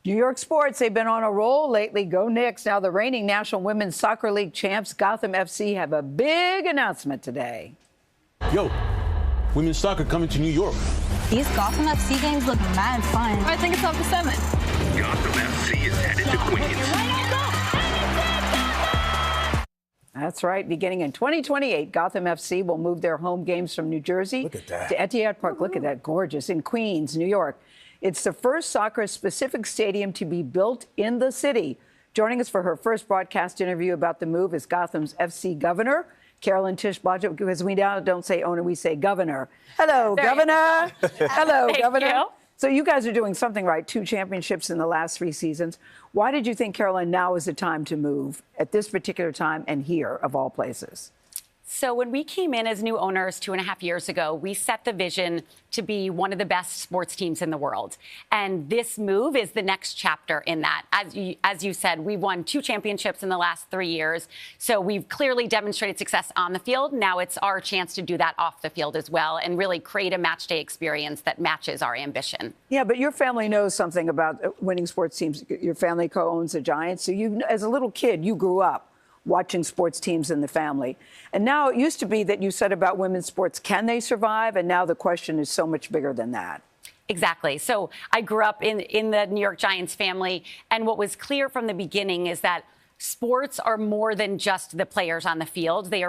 New York sports, they've been on a roll lately. Go Knicks. Now the reigning National Women's Soccer League champs, Gotham FC, have a big announcement today. Yo, women's soccer coming to New York. These Gotham FC games look mad fun. I think it's off the 7th. Gotham FC is headed to Queens. That's right. Beginning in 2028, Gotham FC will move their home games from New Jersey to Etihad Park. Look at that, gorgeous, in Queens, New York. It's the first soccer-specific stadium to be built in the city. Joining us for her first broadcast interview about the move is Gotham's FC governor, Carolyn Tisch Blodgett, because we now don't say owner, we say governor. Hello, governor. Hello, governor. You. So you guys are doing something right, 2 championships in the last 3 seasons. Why did you think, Carolyn, now is the time to move at this particular time and here, of all places? So when we came in as new owners 2.5 years ago, we set the vision to be one of the best sports teams in the world. And this move is the next chapter in that. As you said, we've won 2 championships in the last 3 years. So we've clearly demonstrated success on the field. Now it's our chance to do that off the field as well and really create a match day experience that matches our ambition. Yeah, but your family knows something about winning sports teams. Your family co-owns the Giants. So you, as a little kid, you grew up watching sports teams in the family. And now it used to be that you said about women's sports, can they survive? And now the question is so much bigger than that. Exactly. So I grew up in the New York Giants family. And what was clear from the beginning is that sports are more than just the players on the field. They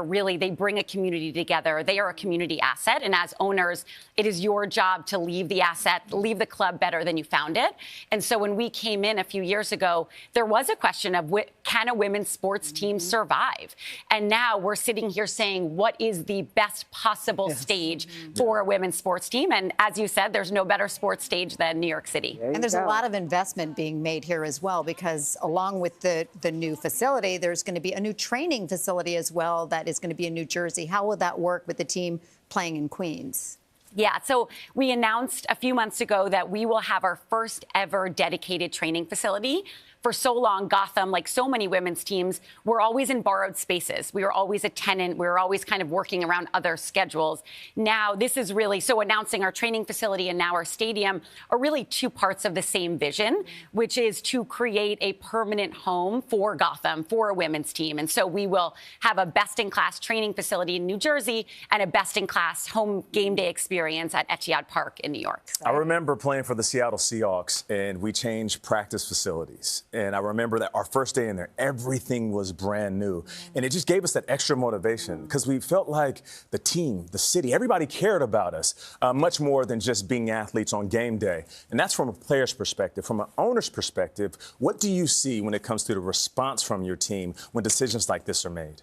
bring a community together. They are a community asset. And as owners, it is your job to leave the club better than you found it. And so when we came in a few years ago, there was a question of can a women's sports team survive? And now we're sitting here saying, what is the best possible stage for a women's sports team? And as you said, there's no better sports stage than New York City. And there's a lot of investment being made here as well, because along with the new facility, there's going to be a new training facility as well that is going to be in New Jersey. How will that work with the team playing in Queens? Yeah, so we announced a few months ago that we will have our first ever dedicated training facility. For so long, Gotham, like so many women's teams, were always in borrowed spaces. We were always a tenant. We were always kind of working around other schedules. Now, this is really, so announcing our training facility and now our stadium are really 2 parts of the same vision, which is to create a permanent home for Gotham, for a women's team. And so we will have a best-in-class training facility in New Jersey and a best-in-class home game day experience at Etihad Park in New York. I remember playing for the Seattle Seahawks, and we changed practice facilities. And I remember that our first day in there, everything was brand new. And it just gave us that extra motivation because we felt like the team, the city, everybody cared about us much more than just being athletes on game day. And that's from a player's perspective. From an owner's perspective, what do you see when it comes to the response from your team when decisions like this are made?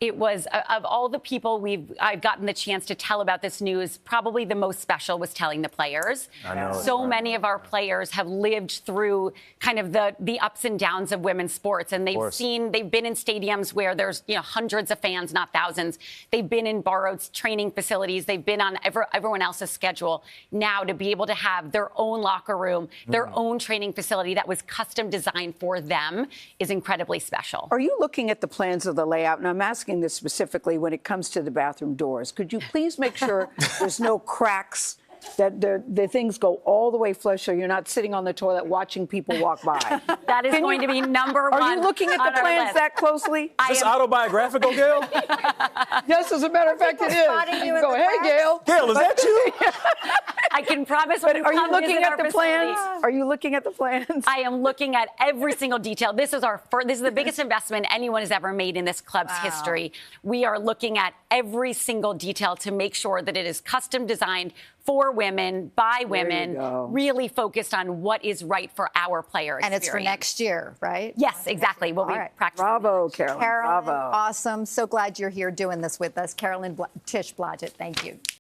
It was, of all the people I've gotten the chance to tell about this news, probably the most special was telling the players. I know. So many of our players have lived through kind of the ups and downs of women's sports, and they've been in stadiums where there's hundreds of fans, not thousands. They've been in borrowed training facilities. They've been on everyone else's schedule. Now to be able to have their own locker room, their own training facility that was custom designed for them is incredibly special. Are you looking at the plans of the layout? And I'm asking this specifically when it comes to the bathroom doors. Could you please make sure there's no cracks, that the things go all the way flush so you're not sitting on the toilet watching people walk by? That is going to be number one. Are you looking at the plans that closely? Is this autobiographical, Gayle? Yes, as a matter of fact, it is. You go, hey, Gayle. Gayle, is that you? I can promise. But are you looking at the plans? Are you looking at the plans? I am looking at every single detail. This is the biggest investment anyone has ever made in this club's history. We are looking at every single detail to make sure that it is custom designed for women, by women, really focused on what is right for our player experience. And it's for next year, right? Yes, exactly. We'll be practicing. Bravo, Carolyn. Carolyn, bravo. Awesome. So glad you're here doing this with us. Carolyn Tisch Blodgett, thank you.